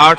8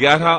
11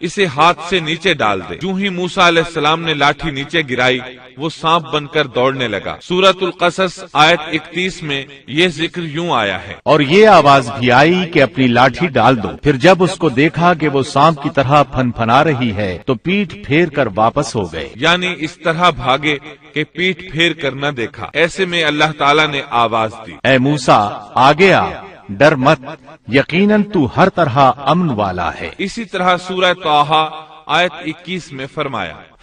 اسے ہاتھ سے نیچے ڈال دے۔ جو ہی موسیٰ علیہ السلام نے لاٹھی نیچے گرائی وہ سانپ بن کر دوڑنے لگا۔ سورۃ القصص آیت 31 میں یہ ذکر یوں آیا ہے، اور یہ آواز بھی آئی کہ اپنی لاٹھی ڈال دو۔ پھر جب اس کو دیکھا کہ وہ سانپ کی طرح پھن پھنا رہی ہے تو پیٹھ پھیر کر واپس ہو گئے، یعنی اس طرح بھاگے کہ پیٹھ پھیر کر نہ دیکھا۔ ایسے میں اللہ تعالیٰ نے آواز دی، اے موسیٰ آگے آ، ڈر مت، یقیناً تو ہر طرح امن والا ہے۔ اسی طرح سورہ طٰہٰ آیت 21 میں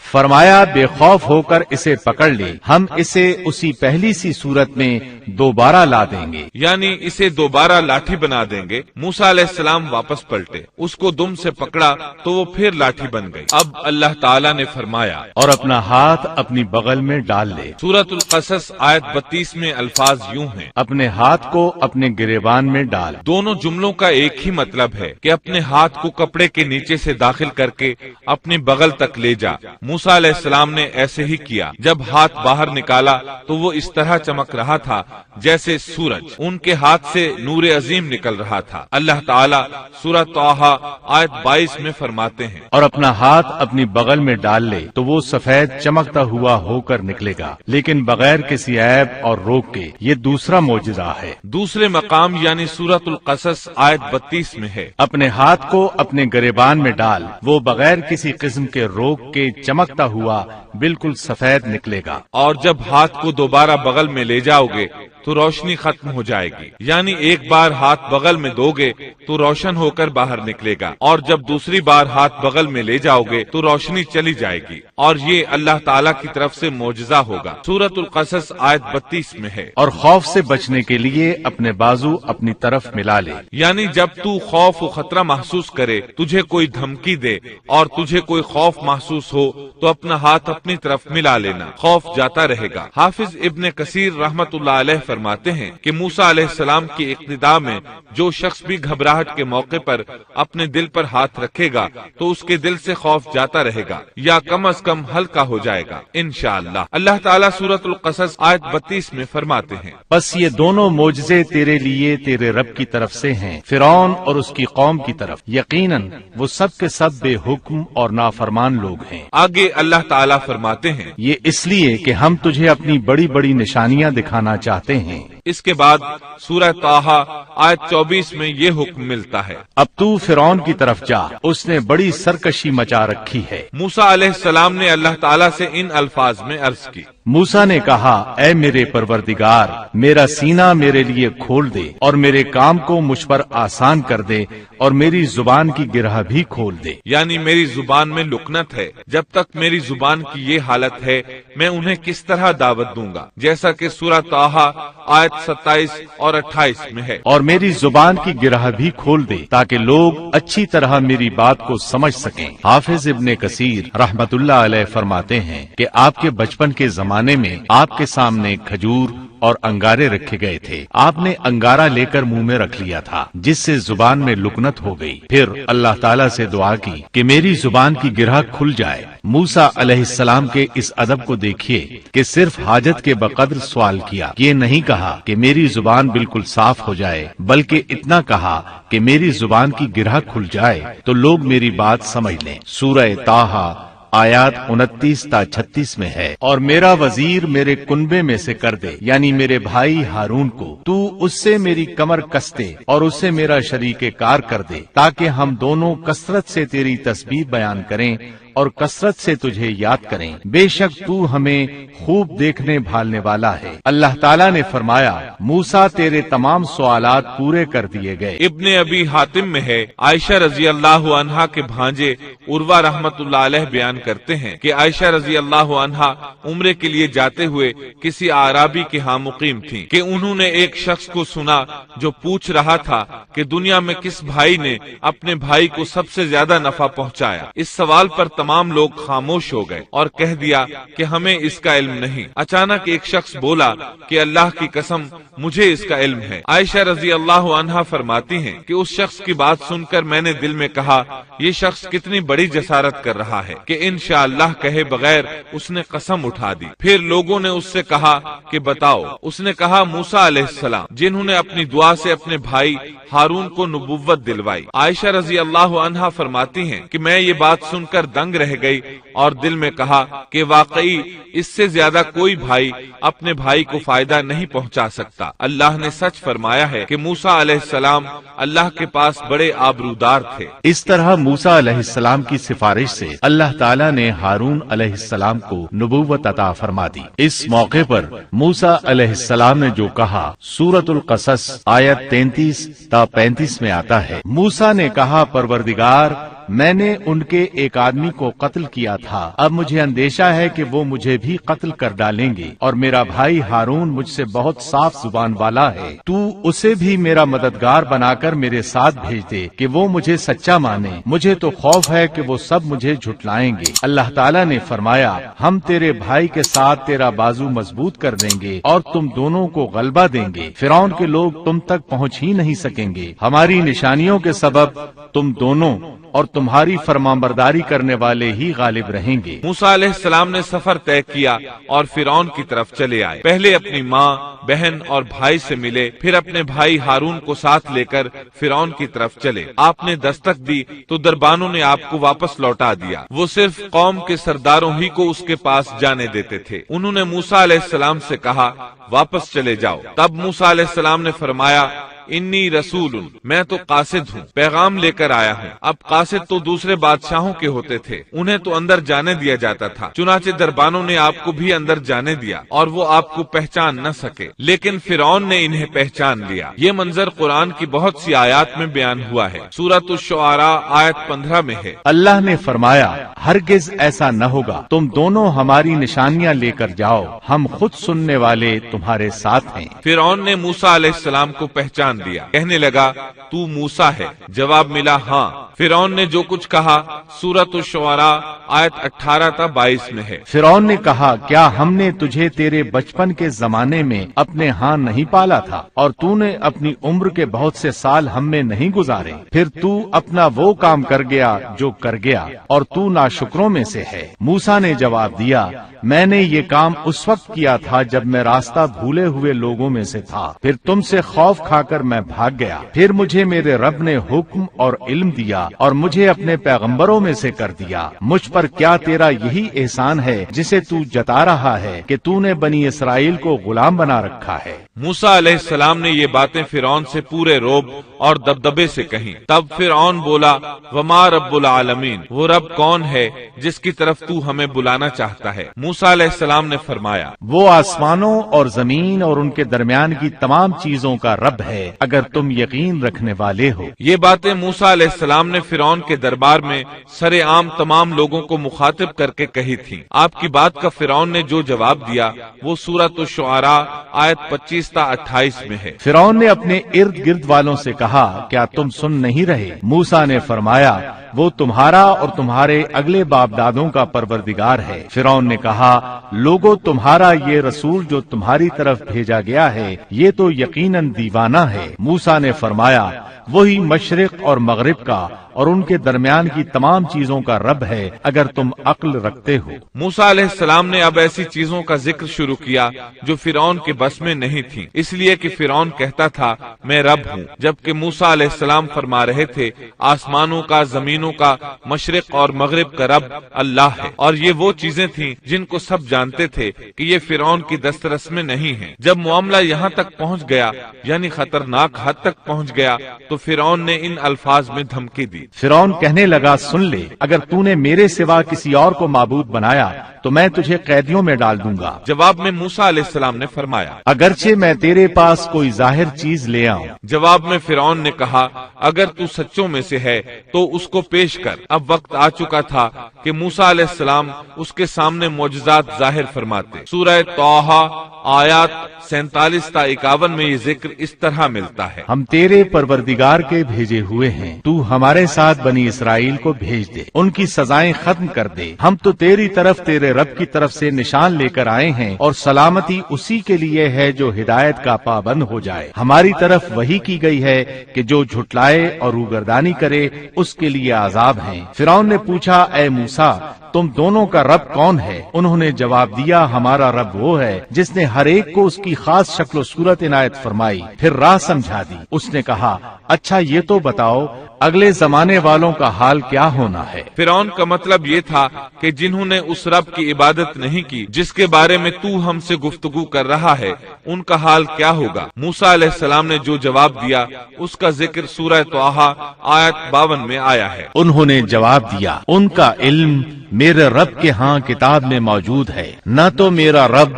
فرمایا بے خوف ہو کر اسے پکڑ لے، ہم اسے اسی پہلی سی صورت میں دوبارہ لا دیں گے، یعنی اسے دوبارہ لاٹھی بنا دیں گے۔ موسیٰ علیہ السلام واپس پلٹے، اس کو دم سے پکڑا تو وہ پھر لاٹھی بن گئی۔ اب اللہ تعالیٰ نے فرمایا، اور اپنا ہاتھ اپنی بغل میں ڈال لے۔ سورۃ القصص آیت 32 میں الفاظ یوں ہیں، اپنے ہاتھ کو اپنے گریبان میں ڈال۔ دونوں جملوں کا ایک ہی مطلب ہے کہ اپنے ہاتھ کو کپڑے کے نیچے سے داخل کر کے اپنی بغل تک لے جا۔ موسیٰ علیہ السلام نے ایسے ہی کیا۔ جب ہاتھ باہر نکالا تو وہ اس طرح چمک رہا تھا جیسے سورج، ان کے ہاتھ سے نور عظیم نکل رہا تھا۔ اللہ تعالیٰ سورہ طٰہٰ آیت 22 میں فرماتے ہیں، اور اپنا ہاتھ اپنی بغل میں ڈال لے تو وہ سفید چمکتا ہوا ہو کر نکلے گا، لیکن بغیر کسی عیب اور روک کے۔ یہ دوسرا معجزہ ہے۔ دوسرے مقام یعنی سورۃ القصص آیت 32 میں ہے، اپنے ہاتھ کو اپنے گریبان میں ڈال، وہ بغیر کسی قسم کے روک کے چمکتا ہوا بالکل سفید نکلے گا۔ اور جب ہاتھ کو دوبارہ بغل میں لے جاؤ گے تو روشنی ختم ہو جائے گی، یعنی ایک بار ہاتھ بغل میں دو گے تو روشن ہو کر باہر نکلے گا، اور جب دوسری بار ہاتھ بغل میں لے جاؤ گے تو روشنی چلی جائے گی، اور یہ اللہ تعالیٰ کی طرف سے معجزہ ہوگا۔ سورۃ القصص آیت 32 میں ہے، اور خوف سے بچنے کے لیے اپنے بازو اپنی طرف ملا لے، یعنی جب تو خوف و خطرہ محسوس کرے، تجھے کوئی دھمکی دے اور تجھے کوئی خوف محسوس ہو تو اپنا ہاتھ اپنی طرف ملا لینا، خوف جاتا رہے گا۔ حافظ ابن کثیر رحمت اللہ علیہ فرماتے ہیں کہ موسیٰ علیہ السلام کی اقتداء میں جو شخص بھی گھبراہٹ کے موقع پر اپنے دل پر ہاتھ رکھے گا تو اس کے دل سے خوف جاتا رہے گا یا کم از کم ہلکا ہو جائے گا انشاءاللہ۔ اللہ تعالیٰ سورۃ القصص آیت 32 میں فرماتے ہیں، بس یہ دونوں معجزے تیرے لیے تیرے رب کی طرف سے ہیں، فرعون اور اس کی قوم کی طرف، یقیناً وہ سب کے سب بے حکم اور نافرمان لوگ ہیں۔ آگے اللہ تعالیٰ فرماتے ہیں، یہ اس لیے کہ ہم تجھے اپنی بڑی بڑی نشانیاں دکھانا چاہتے ہیں۔ اس کے بعد سورہ طٰہٰ آیت 24 میں یہ حکم ملتا ہے، اب تو فرعون کی طرف جا، اس نے بڑی سرکشی مچا رکھی ہے۔ موسیٰ علیہ السلام نے اللہ تعالیٰ سے ان الفاظ میں عرض کی، موسیٰ نے کہا، اے میرے پروردگار، میرا سینہ میرے لیے کھول دے اور میرے کام کو مجھ پر آسان کر دے اور میری زبان کی گرہ بھی کھول دے، یعنی میری زبان میں لکنت ہے، جب تک میری زبان کی یہ حالت ہے میں انہیں کس طرح دعوت دوں گا، جیسا کہ سورہ طٰہٰ آیت 27 اور 28 میں ہے، اور میری زبان کی گرہ بھی کھول دے تاکہ لوگ اچھی طرح میری بات کو سمجھ سکیں۔ حافظ ابن کثیر رحمت اللہ علیہ فرماتے ہیں کہ آپ کے بچپن کے زمانے میں آپ کے سامنے کھجور اور انگارے رکھے گئے تھے، آپ نے انگارہ لے کر منہ میں رکھ لیا تھا جس سے زبان میں لکنت ہو گئی، پھر اللہ تعالیٰ سے دعا کی کہ میری زبان کی گرہ کھل جائے۔ موسیٰ علیہ السلام کے اس ادب کو دیکھیے کہ صرف حاجت کے بقدر سوال کیا، یہ نہیں کہا کہ میری زبان بالکل صاف ہو جائے، بلکہ اتنا کہا کہ میری زبان کی گرہ کھل جائے تو لوگ میری بات سمجھ لیں۔ سورہ طٰہٰ آیات 29 تا 36 میں ہے، اور میرا وزیر میرے کنبے میں سے کر دے، یعنی میرے بھائی ہارون کو، تو اس سے میری کمر کس دے اور اسے میرا شریک کار کر دے، تاکہ ہم دونوں کثرت سے تیری تسبیح بیان کریں اور کثرت سے تجھے یاد کریں، بے شک تو ہمیں خوب دیکھنے بھالنے والا ہے۔ اللہ تعالیٰ نے فرمایا، موسیٰ تیرے تمام سوالات پورے کر دیے گئے۔ ابن ابی حاتم میں ہے، عائشہ رضی اللہ عنہا کے بھانجے عروہ رحمت اللہ علیہ بیان کرتے ہیں کہ عائشہ رضی اللہ عنہا عمرے کے لیے جاتے ہوئے کسی اعرابی کے ہاں مقیم تھیں کہ انہوں نے ایک شخص کو سنا جو پوچھ رہا تھا کہ دنیا میں کس بھائی نے اپنے بھائی کو سب سے زیادہ نفع پہنچایا۔ اس سوال پر تمام لوگ خاموش ہو گئے اور کہہ دیا کہ ہمیں اس کا علم نہیں۔ اچانک ایک شخص بولا کہ اللہ کی قسم مجھے اس کا علم ہے۔ عائشہ رضی اللہ عنہا فرماتی ہیں کہ اس شخص کی بات سن کر میں نے دل میں کہا یہ شخص کتنی بڑی جسارت کر رہا ہے کہ انشاءاللہ کہے بغیر اس نے قسم اٹھا دی۔ پھر لوگوں نے اس سے کہا کہ بتاؤ۔ اس نے کہا موسیٰ علیہ السلام، جنہوں نے اپنی دعا سے اپنے بھائی ہارون کو نبوت دلوائی۔ عائشہ رضی اللہ عنہا فرماتی ہیں کہ میں یہ بات سن کر دنگ رہ گئی اور دل میں کہا کہ واقعی اس سے زیادہ کوئی بھائی اپنے بھائی کو فائدہ نہیں پہنچا سکتا۔ اللہ نے سچ فرمایا ہے کہ موسیٰ علیہ السلام اللہ کے پاس بڑے آبرودار تھے۔ اس طرح موسیٰ علیہ السلام کی سفارش سے اللہ تعالیٰ نے ہارون علیہ السلام کو نبوت عطا فرما دی۔ اس موقع پر موسیٰ علیہ السلام نے جو کہا سورۃ القصص آیت 33 تا 35 میں آتا ہے، موسیٰ نے کہا پروردگار میں نے ان کے ایک آدمی کو قتل کیا تھا، اب مجھے اندیشہ ہے کہ وہ مجھے بھی قتل کر ڈالیں گے، اور میرا بھائی ہارون مجھ سے بہت صاف زبان والا ہے، تو اسے بھی میرا مددگار بنا کر میرے ساتھ بھیج دے کہ وہ مجھے سچا مانے، مجھے تو خوف ہے کہ وہ سب مجھے جھٹلائیں گے۔ اللہ تعالیٰ نے فرمایا ہم تیرے بھائی کے ساتھ تیرا بازو مضبوط کر دیں گے اور تم دونوں کو غلبہ دیں گے، فرعون کے لوگ تم تک پہنچ ہی نہیں سکیں گے، ہماری نشانیوں کے سبب تم دونوں اور تمہاری فرمانبرداری کرنے والے ہی غالب رہیں گے۔ موسیٰ علیہ السلام نے سفر طے کیا اور فرعون کی طرف چلے آئے۔ پہلے اپنی ماں، بہن اور بھائی سے ملے، پھر اپنے بھائی ہارون کو ساتھ لے کر فرعون کی طرف چلے۔ آپ نے دستک دی تو دربانوں نے آپ کو واپس لوٹا دیا۔ وہ صرف قوم کے سرداروں ہی کو اس کے پاس جانے دیتے تھے۔ انہوں نے موسیٰ علیہ السلام سے کہا واپس چلے جاؤ۔ تب موسیٰ علیہ السلام نے فرمایا انی رسول، میں تو قاصد ہوں، پیغام لے کر آیا ہوں۔ اب قاصد تو دوسرے بادشاہوں کے ہوتے تھے، انہیں تو اندر جانے دیا جاتا تھا، چنانچہ دربانوں نے آپ کو بھی اندر جانے دیا اور وہ آپ کو پہچان نہ سکے، لیکن فرعون نے انہیں پہچان لیا۔ یہ منظر قرآن کی بہت سی آیات میں بیان ہوا ہے۔ سورۃ الشعراء آیت 15 میں ہے، اللہ نے فرمایا ہرگز ایسا نہ ہوگا، تم دونوں ہماری نشانیاں لے کر جاؤ، ہم خود سننے والے تمہارے ساتھ ہیں۔ فرعون نے موسیٰ علیہ السلام کو پہچان دیا، کہنے لگا تو موسیٰ ہے؟ جواب ملا ہاں۔ فرعون نے جو کچھ کہا سورۃ الشعراء آیت 18 تا 22 میں ہے۔ فرعون نے کہا کیا ہم نے تجھے تیرے بچپن کے زمانے میں اپنے ہاں نہیں پالا تھا اور تو نے اپنی عمر کے بہت سے سال ہم میں نہیں گزارے، پھر تو اپنا وہ کام کر گیا جو کر گیا اور تو ناشکروں میں سے ہے۔ موسیٰ نے جواب دیا میں نے یہ کام اس وقت کیا تھا جب میں راستہ بھولے ہوئے لوگوں میں سے تھا، پھر تم سے خوف کھا کر میں بھاگ گیا، پھر مجھے میرے رب نے حکم اور علم دیا اور مجھے اپنے پیغمبروں میں سے کر دیا۔ مجھ پر کیا تیرا یہی احسان ہے جسے تو جتا رہا ہے کہ تو نے بنی اسرائیل کو غلام بنا رکھا ہے؟ موسیٰ علیہ السلام نے یہ باتیں فرعون سے پورے روب اور دبدبے سے کہیں۔ تب فرعون بولا وما رب العالمین، وہ رب کون ہے جس کی طرف تو ہمیں بلانا چاہتا ہے؟ موسیٰ علیہ السلام نے فرمایا وہ آسمانوں اور زمین اور ان کے درمیان کی تمام چیزوں کا رب ہے اگر تم یقین رکھنے والے ہو۔ یہ باتیں موسیٰ علیہ السلام نے فرعون کے دربار میں سر عام تمام لوگوں کو مخاطب کر کے کہی تھی۔ آپ کی بات کا فرعون نے جو جواب دیا وہ سورۃ الشعراء آیت 25 تا 28 میں ہے۔ فرعون نے اپنے ارد گرد والوں سے کہا کیا تم سن نہیں رہے؟ موسیٰ نے فرمایا وہ تمہارا اور تمہارے اگلے باپ دادوں کا پروردگار ہے۔ فرعون نے کہا لوگوں تمہارا یہ رسول جو تمہاری طرف بھیجا گیا ہے یہ تو یقیناً دیوانہ ہے۔ موسیٰ نے فرمایا وہی مشرق اور مغرب کا اور ان کے درمیان کی تمام چیزوں کا رب ہے اگر تم عقل رکھتے ہو۔ موسیٰ علیہ السلام نے اب ایسی چیزوں کا ذکر شروع کیا جو فرعون کے بس میں نہیں تھی، اس لیے کہ فرعون کہتا تھا میں رب ہوں، جبکہ موسیٰ علیہ السلام فرما رہے تھے آسمانوں کا، زمینوں کا، مشرق اور مغرب کا رب اللہ ہے۔ اور یہ وہ چیزیں تھیں جن کو سب جانتے تھے کہ یہ فرعون کی دسترس میں نہیں ہیں۔ جب معاملہ یہاں تک پہنچ گیا یعنی خطرناک حد تک پہنچ گیا تو فرعون نے ان الفاظ میں دھمکی دی۔ فرعون کہنے لگا سن لے، اگر تو نے میرے سوا کسی اور کو معبود بنایا تو میں تجھے قیدیوں میں ڈال دوں گا۔ جواب میں موسیٰ علیہ السلام نے فرمایا اگرچہ میں تیرے پاس کوئی ظاہر چیز لے آؤں۔ جواب میں فرعون نے کہا اگر تو سچوں میں سے ہے تو اس کو پیش کر۔ اب وقت آ چکا تھا کہ موسیٰ علیہ السلام اس کے سامنے معجزات ظاہر فرماتے۔ سورہ طٰہٰ آیات 47 تا 51 میں یہ ذکر اس طرح ملتا ہے ہم تیرے پروردگار کے بھیجے ہوئے ہیں، تو ہمارے ساتھ بنی اسرائیل کو بھیج دے، ان کی سزائیں ختم کر دے، ہم تو تیری طرف تیرے رب کی طرف سے نشان لے کر آئے ہیں، اور سلامتی اسی کے لیے ہے جو ہدایت کا پابند ہو جائے۔ ہماری طرف وحی کی گئی ہے کہ جو جھٹلائے اور روگردانی کرے اس کے لیے عذاب ہیں۔ فرعون نے پوچھا، اے موسیٰ، تم دونوں کا رب کون ہے؟ انہوں نے جواب دیا، ہمارا رب وہ ہے جس نے ہر ایک کو اس کی خاص شکل و صورت عنایت فرمائی، پھر راہ سمجھا دی۔ اس نے کہا، اچھا یہ تو بتاؤ اگلے زمانے والوں کا حال کیا ہونا ہے؟ فرعون کا مطلب یہ تھا کہ جنہوں نے اس رب کی عبادت نہیں کی جس کے بارے میں تو ہم سے گفتگو کر رہا ہے، ان کا حال کیا ہوگا؟ موسیٰ علیہ السلام نے جو جواب دیا اس کا ذکر سورہ طٰہٰ آیت 52 میں آیا ہے۔ انہوں نے جواب دیا، ان کا علم میرے رب کے ہاں کتاب میں موجود ہے، نہ تو میرا رب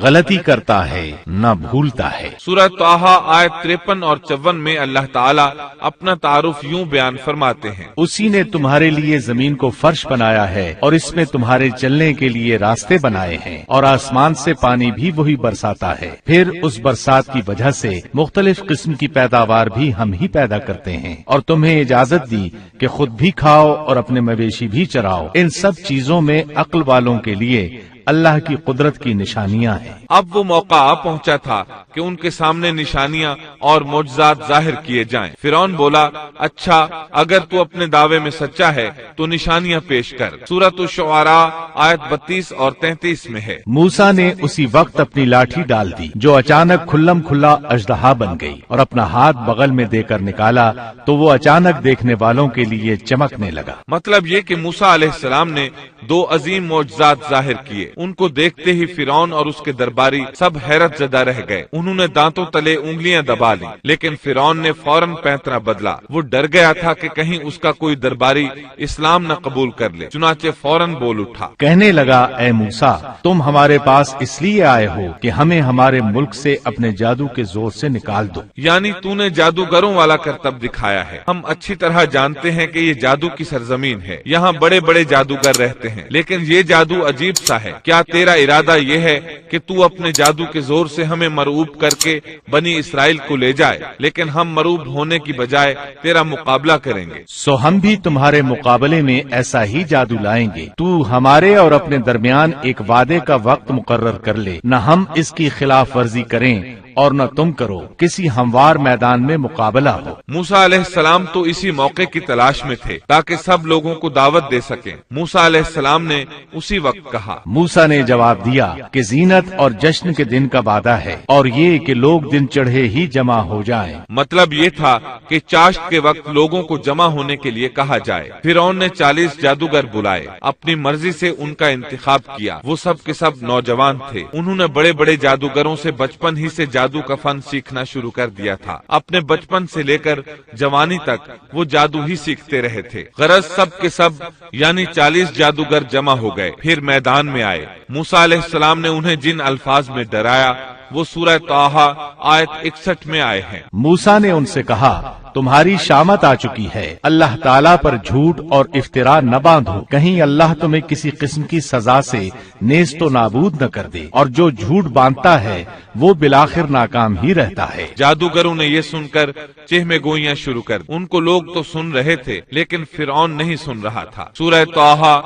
غلطی کرتا ہے نہ بھولتا ہے۔ سورہ طٰہٰ آیت 53 اور 54 میں اللہ تعالیٰ اپنا تعارف یوں بیان فرماتے ہیں، اسی نے تمہارے لیے زمین کو فرش بنایا ہے اور اس میں تمہارے چلنے کے لیے راستے بنائے ہیں، اور آسمان سے پانی بھی وہی برساتا ہے، پھر اس برسات کی وجہ سے مختلف قسم کی پیداوار بھی ہم ہی پیدا کرتے ہیں، اور تمہیں اجازت دی کہ خود بھی کھاؤ اور اپنے مویشی بھی چراؤ۔ ان سب چیزوں میں عقل والوں کے لیے اللہ کی قدرت کی نشانیاں ہیں۔ اب وہ موقع آ پہنچا تھا کہ ان کے سامنے نشانیاں اور معجزات ظاہر کیے جائیں۔ فرعون بولا، اچھا اگر تو اپنے دعوے میں سچا ہے تو نشانیاں پیش کر۔ سورۃ الشعراء آیت 32 اور 33 میں ہے۔ موسیٰ نے اسی وقت اپنی لاٹھی ڈال دی جو اچانک کھلم کھلا اژدہا بن گئی، اور اپنا ہاتھ بغل میں دے کر نکالا تو وہ اچانک دیکھنے والوں کے لیے چمکنے لگا۔ مطلب یہ کہ موسیٰ علیہ السلام نے دو عظیم معجزات ظاہر کیے۔ ان کو دیکھتے ہی فرعون اور اس کے درباری سب حیرت زدہ رہ گئے۔ انہوں نے دانتوں تلے انگلیاں دبا لی، لیکن فرعون نے فوراً پینترا بدلا۔ وہ ڈر گیا تھا کہ کہیں اس کا کوئی درباری اسلام نہ قبول کر لے، چنانچہ فوراً بول اٹھا، کہنے لگا، اے موسیٰ، تم ہمارے پاس اس لیے آئے ہو کہ ہمیں ہمارے ملک سے اپنے جادو کے زور سے نکال دو۔ یعنی تو نے جادوگروں والا کرتب دکھایا ہے۔ ہم اچھی طرح جانتے ہیں کہ یہ جادو کی سرزمین ہے، یہاں بڑے بڑے جادوگر رہتے ہیں، لیکن یہ جادو عجیب سا ہے۔ کیا تیرا ارادہ یہ ہے کہ تو اپنے جادو کے زور سے ہمیں مرعوب کر کے بنی اسرائیل کو لے جائے؟ لیکن ہم مرعوب ہونے کی بجائے تیرا مقابلہ کریں گے۔ سو ہم بھی تمہارے مقابلے میں ایسا ہی جادو لائیں گے۔ تو ہمارے اور اپنے درمیان ایک وعدے کا وقت مقرر کر لے، نہ ہم اس کی خلاف ورزی کریں اور نہ تم کرو، کسی ہموار میدان میں مقابلہ ہو۔ موسیٰ علیہ السلام تو اسی موقع کی تلاش میں تھے تاکہ سب لوگوں کو دعوت دے سکیں۔ موسیٰ علیہ السلام نے اسی وقت کہا۔ موسیٰ نے جواب دیا کہ زینت اور جشن کے دن کا وعدہ ہے، اور یہ کہ لوگ دن چڑھے ہی جمع ہو جائیں۔ مطلب یہ تھا کہ چاشت کے وقت لوگوں کو جمع ہونے کے لیے کہا جائے۔ فرعون نے 40 جادوگر بلائے، اپنی مرضی سے ان کا انتخاب کیا۔ وہ سب کے سب نوجوان تھے۔ انہوں نے بڑے بڑے جادوگروں سے بچپن ہی سے جادو کا فن سیکھنا شروع کر دیا تھا۔ اپنے بچپن سے لے کر جوانی تک وہ جادو ہی سیکھتے رہے تھے۔ غرض سب کے سب یعنی 40 جادوگر جمع ہو گئے، پھر میدان میں آئے۔ موسیٰ علیہ السلام نے انہیں جن الفاظ میں ڈرایا وہ سورہ طٰہٰ آیت 61 میں آئے ہیں۔ موسیٰ نے ان سے کہا، تمہاری شامت آ چکی ہے، اللہ تعالیٰ پر جھوٹ اور افطرا نہ باندھو، کہیں اللہ تمہیں کسی قسم کی سزا سے نیست و نابود نہ کر دے، اور جو جھوٹ باندھتا ہے وہ بالآخر ناکام ہی رہتا ہے۔ جادوگروں نے یہ سن کر چہمے گوئیاں شروع کر دی۔ ان کو لوگ تو سن رہے تھے لیکن فرعون نہیں سن رہا تھا۔ سورہ طٰہٰ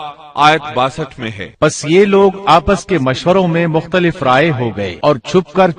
آیت 62 میں ہے۔ بس یہ لوگ آپس کے مشوروں میں مختلف رائے ہو گئے اور چھپ کر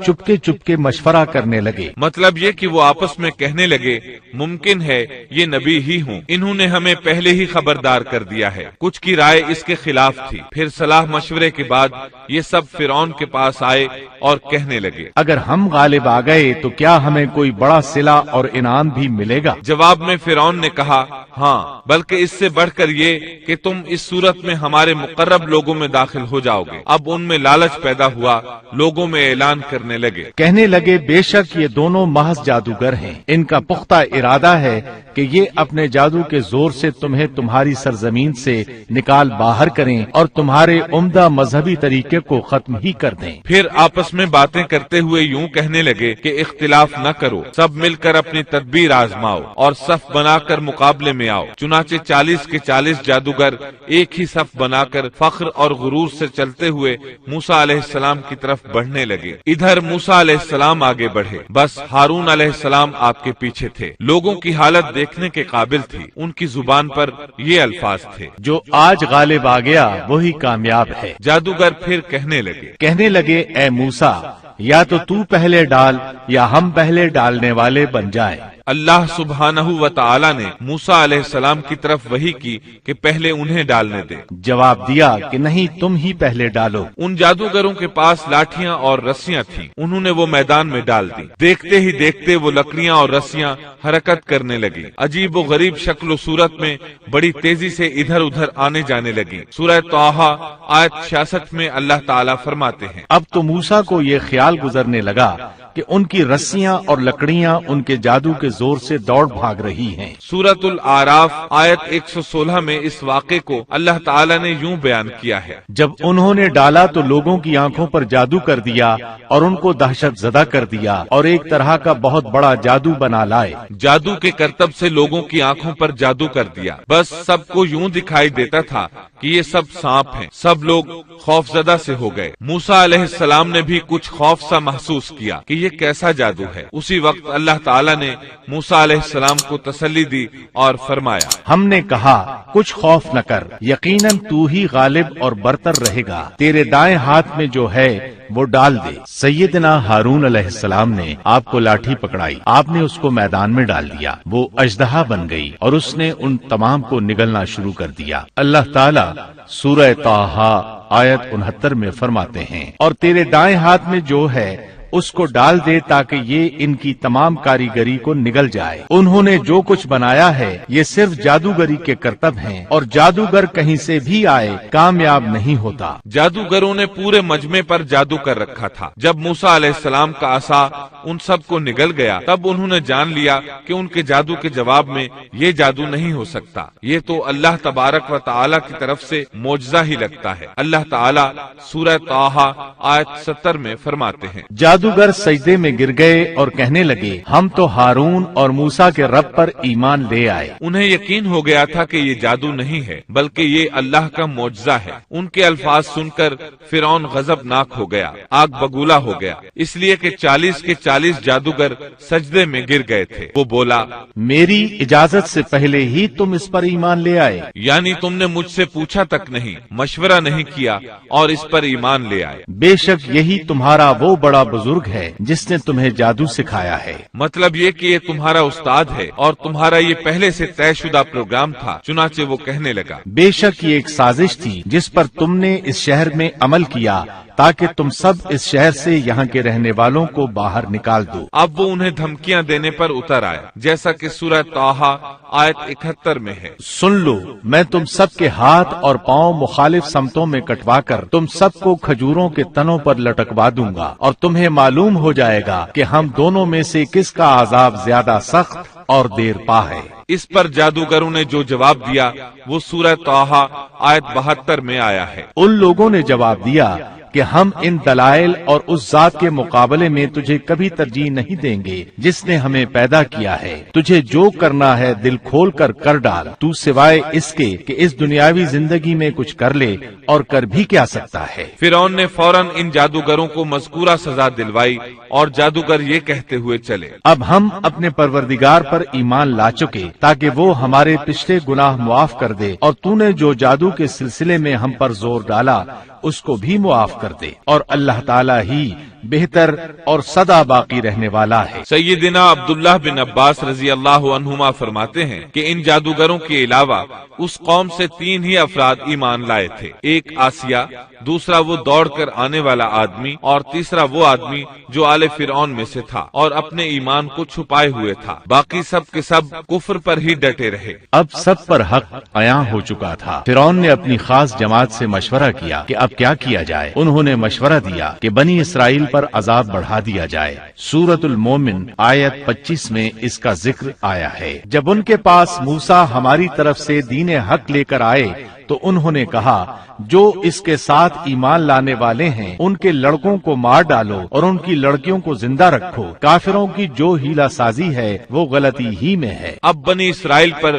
چپکے مشورہ کرنے لگے۔ مطلب یہ کہ وہ آپس میں کہنے لگے، ممکن ہے یہ نبی ہی ہوں، انہوں نے ہمیں پہلے ہی خبردار کر دیا ہے۔ کچھ کی رائے اس کے خلاف تھی۔ پھر صلاح مشورے کے بعد یہ سب فرعون کے پاس آئے اور کہنے لگے، اگر ہم غالب آ گئے تو کیا ہمیں کوئی بڑا صلہ اور انعام بھی ملے گا؟ جواب میں فرعون نے کہا، ہاں، بلکہ اس سے بڑھ کر یہ کہ تم اس صورت میں ہمارے مقرب لوگوں میں داخل ہو جاؤ گے۔ اب ان میں لالچ پیدا ہوا، لوگوں میں اعلان کرنے لگے، کہنے لگے، بے شک یہ دونوں محض جادوگر ہیں، ان کا پختہ ارادہ ہے کہ یہ اپنے جادو کے زور سے تمہیں تمہاری سرزمین سے نکال باہر کریں اور تمہارے عمدہ مذہبی طریقے کو ختم ہی کر دیں۔ پھر آپس میں باتیں کرتے ہوئے یوں کہنے لگے کہ اختلاف نہ کرو، سب مل کر اپنی تدبیر آزماؤ اور صف بنا کر مقابلے میں میں آؤ۔ چنانچہ 40 کے 40 جادوگر ایک ہی صف بنا کر فخر اور غرور سے چلتے ہوئے موسیٰ علیہ السلام کی طرف بڑھنے لگے۔ ادھر موسیٰ علیہ السلام آگے بڑھے، بس ہارون علیہ السلام آپ کے پیچھے تھے۔ لوگوں کی حالت دیکھنے کے قابل تھی۔ ان کی زبان پر یہ الفاظ تھے، جو آج غالب آ گیا وہی کامیاب ہے۔ جادوگر پھر کہنے لگے، اے موسیٰ، یا تو پہلے ڈال یا ہم پہلے ڈالنے والے بن جائیں۔ اللہ سبحانہ و تعالی نے موسیٰ علیہ السلام کی طرف وحی کی کہ پہلے انہیں ڈالنے دے۔ جواب دیا کہ نہیں، تم ہی پہلے ڈالو۔ ان جادوگروں کے پاس لاٹھیاں اور رسیاں تھیں، انہوں نے وہ میدان میں ڈال دی۔ دیکھتے ہی دیکھتے وہ لکڑیاں اور رسیاں حرکت کرنے لگی، عجیب و غریب شکل و صورت میں بڑی تیزی سے ادھر ادھر آنے جانے لگی۔ سورہ طٰہٰ آیت 66 میں اللہ تعالیٰ فرماتے ہیں، اب تو موسیٰ کو یہ خیال گزرنے لگا کہ ان کی رسیاں اور لکڑیاں ان کے جادو کے زور سے دوڑ بھاگ رہی ہیں۔ سورۃ الاعراف آیت 116 میں اس واقعے کو اللہ تعالیٰ نے یوں بیان کیا ہے، جب انہوں نے ڈالا تو لوگوں کی آنکھوں پر جادو کر دیا اور ان کو دہشت زدہ کر دیا اور ایک طرح کا بہت بڑا جادو بنا لائے۔ جادو کے کرتب سے لوگوں کی آنکھوں پر جادو کر دیا، بس سب کو یوں دکھائی دیتا تھا کہ یہ سب سانپ ہیں۔ سب لوگ خوف زدہ سے ہو گئے۔ موسیٰ علیہ السلام نے بھی کچھ خوف سا محسوس کیا کہ یہ کیسا جادو ہے۔ اسی وقت اللہ تعالیٰ نے موسیٰ علیہ السلام کو تسلی دی اور فرمایا، ہم نے کہا کچھ خوف نہ کر، یقیناً تو ہی غالب اور برتر رہے گا، تیرے دائیں ہاتھ میں جو ہے وہ ڈال دے۔ سیدنا ہارون علیہ السلام نے آپ کو لاٹھی پکڑائی، آپ نے اس کو میدان میں ڈال دیا، وہ اژدہا بن گئی اور اس نے ان تمام کو نگلنا شروع کر دیا۔ اللہ تعالیٰ سورہ طٰہٰ آیت 69 میں فرماتے ہیں، اور تیرے دائیں ہاتھ میں جو ہے اس کو ڈال دے تاکہ یہ ان کی تمام کاریگری کو نگل جائے۔ انہوں نے جو کچھ بنایا ہے یہ صرف جادوگری کے کرتب ہیں، اور جادوگر کہیں سے بھی آئے کامیاب نہیں ہوتا۔ جادوگروں نے پورے مجمع پر جادو کر رکھا تھا۔ جب موسیٰ علیہ السلام کا عصا ان سب کو نگل گیا تب انہوں نے جان لیا کہ ان کے جادو کے جواب میں یہ جادو نہیں ہو سکتا، یہ تو اللہ تبارک و تعالی کی طرف سے معجزہ ہی لگتا ہے۔ اللہ تعالی سورہ طٰہٰ آیت 70 میں فرماتے ہیں، جادوگر سجدے میں گر گئے اور کہنے لگے، ہم تو ہارون اور موسیٰ کے رب پر ایمان لے آئے۔ انہیں یقین ہو گیا تھا کہ یہ جادو نہیں ہے بلکہ یہ اللہ کا معجزہ ہے۔ ان کے الفاظ سن کر فرعون غضبناک ہو گیا، آگ بگولا ہو گیا، اس لیے کہ 40 کے 40 جادوگر سجدے میں گر گئے تھے۔ وہ بولا، میری اجازت سے پہلے ہی تم اس پر ایمان لے آئے، یعنی تم نے مجھ سے پوچھا تک نہیں، مشورہ نہیں کیا اور اس پر ایمان لے آئے۔ بے شک یہی تمہارا وہ بڑا بزرگ ہے جس نے تمہیں جادو سکھایا ہے۔ مطلب یہ کہ یہ تمہارا استاد ہے اور تمہارا یہ پہلے سے طے شدہ پروگرام تھا۔ چنانچہ وہ کہنے لگا، بے شک یہ ایک سازش تھی جس پر تم نے اس شہر میں عمل کیا تاکہ تم سب اس شہر سے یہاں کے رہنے والوں کو باہر نکال دو۔ اب وہ انہیں دھمکیاں دینے پر اتر آیا، جیسا کہ سورہ طٰہٰ آیت 71 میں ہے، سن لو، میں تم سب کے ہاتھ اور پاؤں مخالف سمتوں میں کٹوا کر تم سب کو کھجوروں کے تنوں پر لٹکوا دوں گا، اور تمہیں معلوم ہو جائے گا کہ ہم دونوں میں سے کس کا عذاب زیادہ سخت اور دیر پا ہے۔ اس پر جادوگروں نے جو جواب دیا وہ سورہ طٰہٰ آیت 72 میں آیا ہے، ان لوگوں نے جواب دیا کہ ہم ان دلائل اور اس ذات کے مقابلے میں تجھے کبھی ترجیح نہیں دیں گے جس نے ہمیں پیدا کیا ہے۔ تجھے جو کرنا ہے دل کھول کر کر ڈال، تو سوائے اس کے کہ اس دنیاوی زندگی میں کچھ کر لے، اور کر بھی کیا سکتا ہے۔ فرعون نے فوراً ان جادوگروں کو مذکورہ سزا دلوائی اور جادوگر یہ کہتے ہوئے چلے، اب ہم اپنے پروردگار پر ایمان لا چکے تاکہ وہ ہمارے پچھلے گناہ معاف کر دے، اور تو نے جو جادو کے سلسلے میں ہم پر زور ڈالا اس کو بھی معاف کر دے، اور اللہ تعالیٰ ہی بہتر اور سدا باقی رہنے والا ہے۔ سیدنا عبداللہ بن عباس رضی اللہ عنہما فرماتے ہیں کہ ان جادوگروں کے علاوہ اس قوم سے 3 ہی افراد ایمان لائے تھے، ایک آسیہ، دوسرا وہ دوڑ کر آنے والا آدمی، اور تیسرا وہ آدمی جو آل فرعون میں سے تھا اور اپنے ایمان کو چھپائے ہوئے تھا۔ باقی سب کے سب کفر پر ہی ڈٹے رہے۔ اب سب پر حق عیاں ہو چکا تھا۔ فرعون نے اپنی خاص جماعت سے مشورہ کیا کہ اب کیا کیا جائے۔ انہوں نے مشورہ دیا کہ بنی اسرائیل پر عذاب بڑھا دیا جائے۔ سورۃ المومن آیت 25 میں اس کا ذکر آیا ہے۔ جب ان کے پاس موسیٰ ہماری طرف سے دین حق لے کر آئے تو انہوں نے کہا، جو اس کے ساتھ ایمان لانے والے ہیں ان کے لڑکوں کو مار ڈالو اور ان کی لڑکیوں کو زندہ رکھو۔ کافروں کی جو ہیلا سازی ہے وہ غلطی ہی میں ہے۔ اب بنی اسرائیل پر